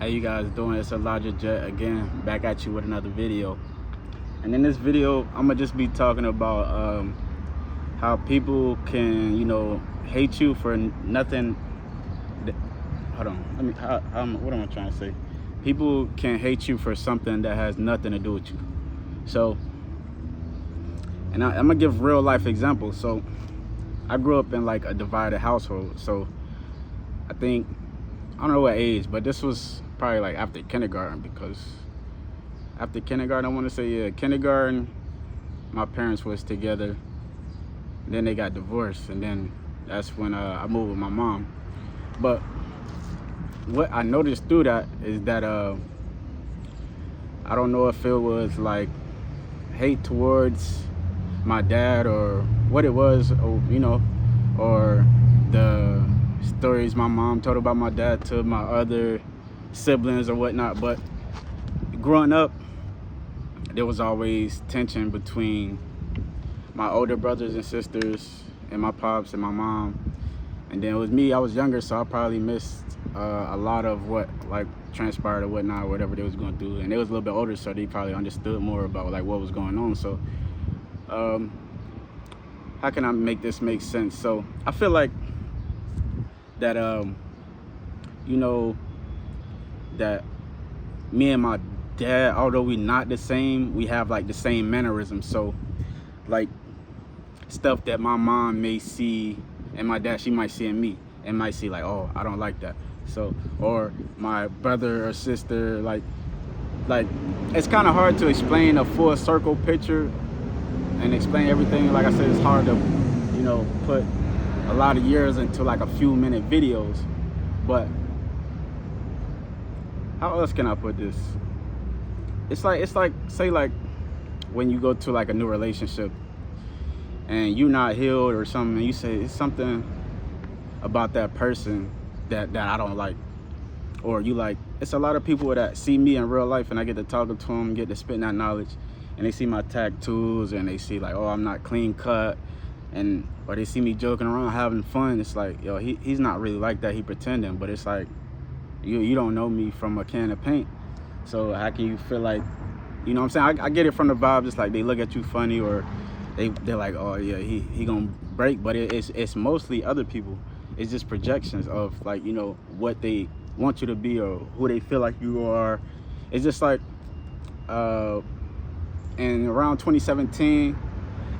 How you guys doing? It's Elijah Jet again, back at you with another video. And in this video, I'm gonna just be talking about how people can, hate you for nothing. Hold on, what am I trying to say? People can hate you for something that has nothing to do with you. So, and I'm gonna give real life examples. So, I grew up in like a divided household. So, I don't know what age, but this was probably like after kindergarten, because after kindergarten, I want to say, yeah, kindergarten, my parents was together. Then they got divorced, and then that's when I moved with my mom. But what I noticed through that is that I don't know if it was like hate towards my dad or what it was, or the stories my mom told about my dad to my other siblings or whatnot. But growing up, there was always tension between my older brothers and sisters and my pops and my mom. And then it was me, I was younger, so I probably missed a lot of what like transpired or whatnot, or whatever they was going through. And they was a little bit older, so they probably understood more about like what was going on. So how can I make this make sense? So I feel like that that me and my dad, although we not the same, we have like the same mannerisms. So like stuff that my mom may see and my dad, she might see in me and might see like, oh, I don't like that. So, or my brother or sister, like it's kind of hard to explain a full circle picture and explain everything. Like I said, it's hard to put a lot of years into like a few minute videos. But how else can I put this? It's like say like when you go to like a new relationship and you're not healed or something, and you say it's something about that person that I don't like, or you like, it's a lot of people that see me in real life and I get to talking to them, get to spit that knowledge, and they see my tattoos and they see like, oh, I'm not clean cut, and or they see me joking around having fun. It's like, yo, he's not really like that, he pretending. But it's like you don't know me from a can of paint, so how can you feel like, you know what I'm saying? I get it from the vibe, just like they look at you funny, or they're like, oh yeah, he gonna break. But it's mostly other people. It's just projections of like, what they want you to be or who they feel like you are. It's just like in around 2017,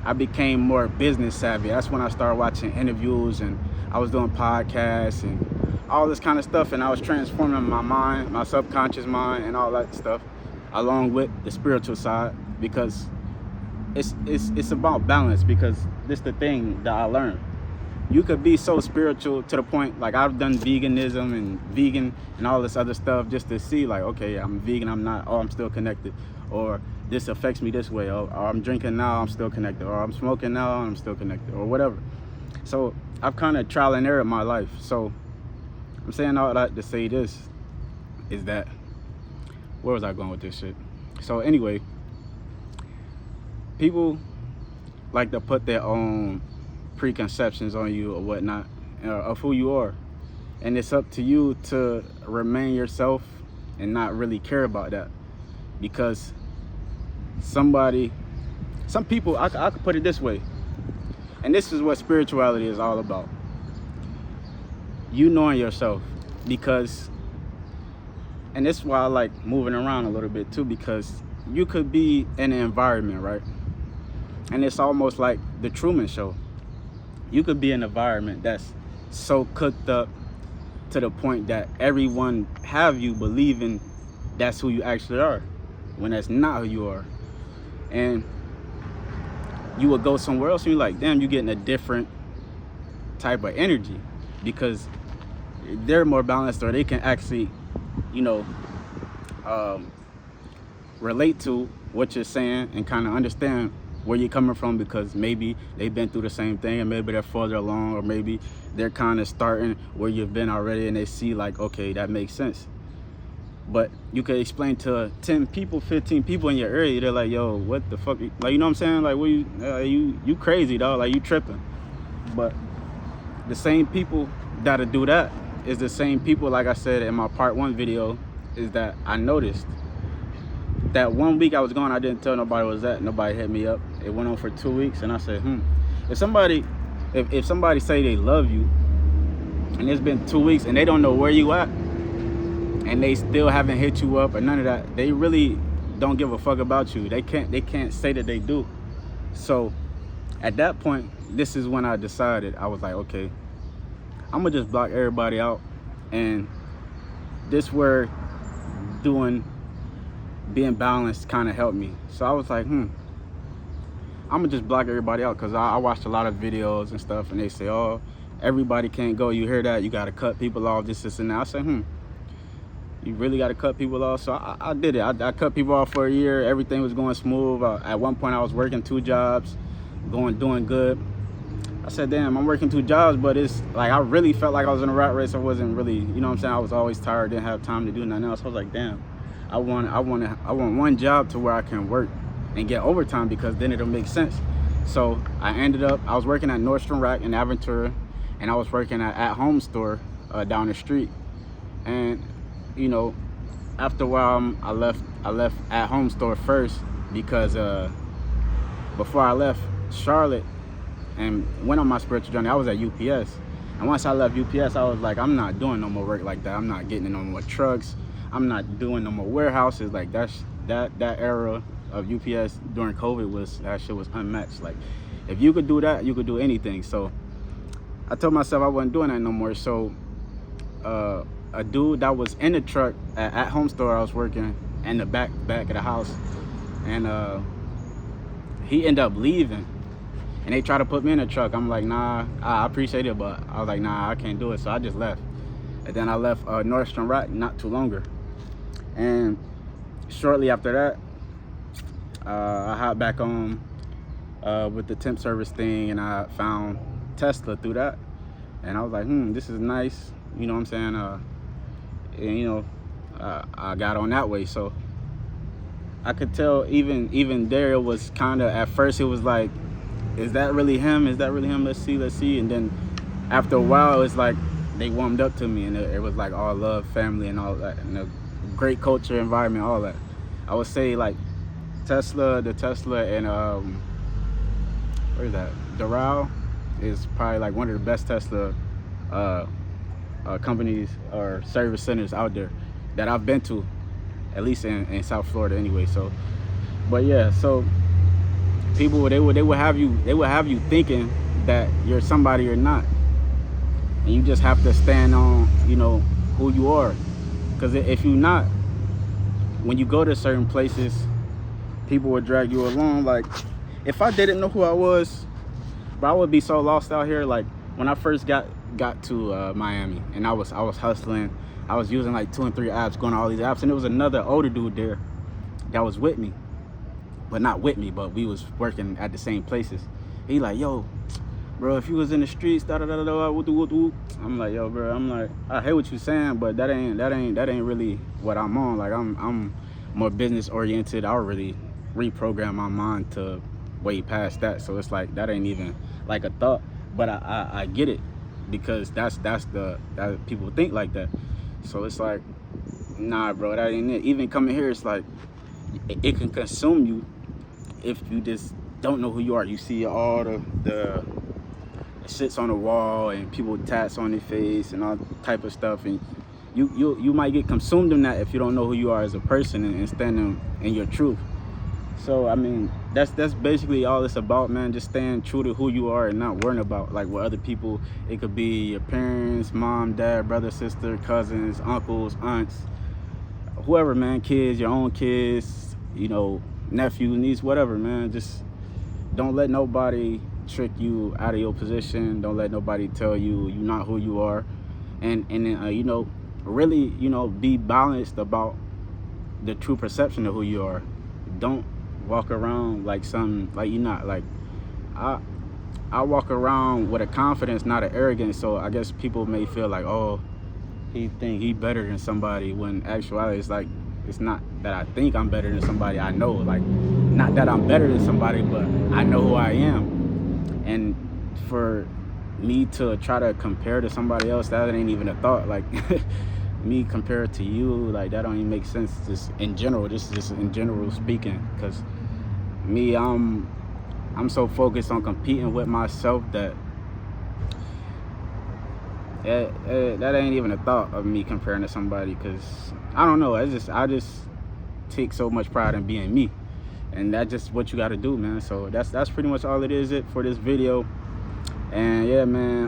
I became more business savvy. That's when I started watching interviews, and I was doing podcasts and all this kind of stuff, and I was transforming my mind, my subconscious mind, and all that stuff, along with the spiritual side, because it's about balance. Because this is the thing that I learned. You could be so spiritual to the point, like I've done veganism and vegan and all this other stuff just to see like, okay, I'm vegan, I'm not, or I'm still connected, or this affects me this way, or I'm drinking now, I'm still connected, or I'm smoking now, I'm still connected, or whatever. So I've kind of trial and error my life. So I'm saying all that to say this, is that, where was I going with this shit? So anyway, people like to put their own preconceptions on you or whatnot, of who you are, and it's up to you to remain yourself and not really care about that. Because some people, I could put it this way, and this is what spirituality is all about, you knowing yourself. Because, and this is why I like moving around a little bit too, because you could be in an environment, right, and it's almost like the Truman Show. You could be in an environment that's so cooked up to the point that everyone have you believing that's who you actually are, when that's not who you are. And you would go somewhere else and you're like, damn, you're getting a different type of energy, because they're more balanced, or they can actually, relate to what you're saying and kind of understand where you're coming from, because maybe they've been through the same thing, and maybe they're further along, or maybe they're kind of starting where you've been already, and they see like, okay, that makes sense. But you could explain to 10 people, 15 people in your area, they're like, yo, what the fuck, like, you know what I'm saying, like, what you crazy, dog, like, you tripping. But the same people that'll do that is the same people, like I said in my part 1 video, is that I noticed that 1 week I was gone, I didn't tell nobody where was at. Nobody hit me up. It went on for 2 weeks, and I said, if somebody say they love you, and it's been 2 weeks and they don't know where you at, and they still haven't hit you up or none of that, they really don't give a fuck about you. They can't say that they do. So at that point, this is when I decided, I was like, okay, I'm gonna just block everybody out, and this where being balanced kind of helped me. So I was like, I'm gonna just block everybody out, because I watched a lot of videos and stuff, and they say, oh, everybody can't go. You hear that? You gotta cut people off, this and that. I said, you really gotta cut people off? So I did it. I cut people off for a year. Everything was going smooth. At one point I was working 2 jobs, doing good. I said, damn, I'm working 2 jobs, but it's like I really felt like I was in a rat race. I wasn't really, you know what I'm saying? I was always tired, didn't have time to do nothing else. I was like, damn, I want 1 job to where I can work and get overtime, because then it'll make sense. So I was working at Nordstrom Rack in Aventura, and I was working at Home Store down the street. And you know, after a while, I left at Home Store first, because before I left Charlotte and went on my spiritual journey, I was at UPS. And once I left UPS, I was like, I'm not doing no more work like that. I'm not getting in no more trucks. I'm not doing no more warehouses. Like that era of UPS during COVID that shit was unmatched. Like, if you could do that, you could do anything. So I told myself I wasn't doing that no more. So a dude that was in the truck at Home Store I was working, in the back of the house, and he ended up leaving, and they tried to put me in the truck. I'm like, nah, I appreciate it, but I was like, nah, I can't do it. So I just left. And then I left Nordstrom Rack not too longer. And shortly after that, I hopped back on with the temp service thing, and I found Tesla through that. And I was like, this is nice, you know what I'm saying? And you know, I got on that way. So I could tell even there, it was kind of, at first it was like, is that really him? Is that really him? Let's see. And then after a while, it's like they warmed up to me, and it was like all love, family, and all that, and a great culture, environment, all that. I would say like the Tesla and where is that? Doral is probably like one of the best Tesla companies or service centers out there that I've been to, at least in South Florida anyway. So, but yeah, so people, they would have you thinking that you're somebody you're not, and you just have to stand on, you know, who you are. Because if you're not, when you go to certain places, people would drag you along. Like, if I didn't know who I was, but I would be so lost out here. Like, when I first got to Miami, and I was hustling, I was using like 2 and 3 apps, going to all these apps, and there was another older dude there that was with me, but not with me, but we was working at the same places. He like, yo, bro, if you was in the streets, da da da da, woo. I'm like, yo, bro, I'm like, I hear what you saying, but that ain't really what I'm on. Like, I'm more business oriented. I'll really reprogram my mind to way past that. So it's like, that ain't even like a thought. But I get it, because that's people think like that. So it's like, nah, bro, that ain't it. Even coming here, it's like, it can consume you if you just don't know who you are. You see all the shits on the wall, and people tats on their face and all type of stuff, and you might get consumed in that if you don't know who you are as a person and standing in your truth. So I mean, that's basically all it's about, man. Just staying true to who you are and not worrying about like what other people. It could be your parents, mom, dad, brother, sister, cousins, uncles, aunts, whoever, man, kids, your own kids, you know, nephew, niece, whatever, man. Just don't let nobody trick you out of your position. Don't let nobody tell you you're not who you are, and you know, really, you know, be balanced about the true perception of who you are. Don't walk around like something like you're not. Like, I walk around with a confidence, not an arrogance. So I guess people may feel like, oh, he think he better than somebody, when actuality it's like, it's not that I think I'm better than somebody. I know, like, not that I'm better than somebody, but I know who I am. And for me to try to compare to somebody else, that ain't even a thought. Like, me compared to you, like that don't even make sense. Just in general, just in general speaking, because me, I'm so focused on competing with myself that that ain't even a thought of me comparing to somebody, because I don't know, I just take so much pride in being me, and that's just what you got to do, man. So that's pretty much all it is for this video. And yeah, man,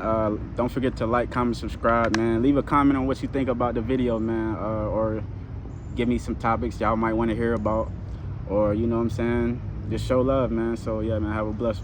don't forget to like, comment, subscribe, man. Leave a comment on what you think about the video, man, or give me some topics y'all might want to hear about, or you know what I'm saying, just show love, man. So yeah, man, have a blessed one.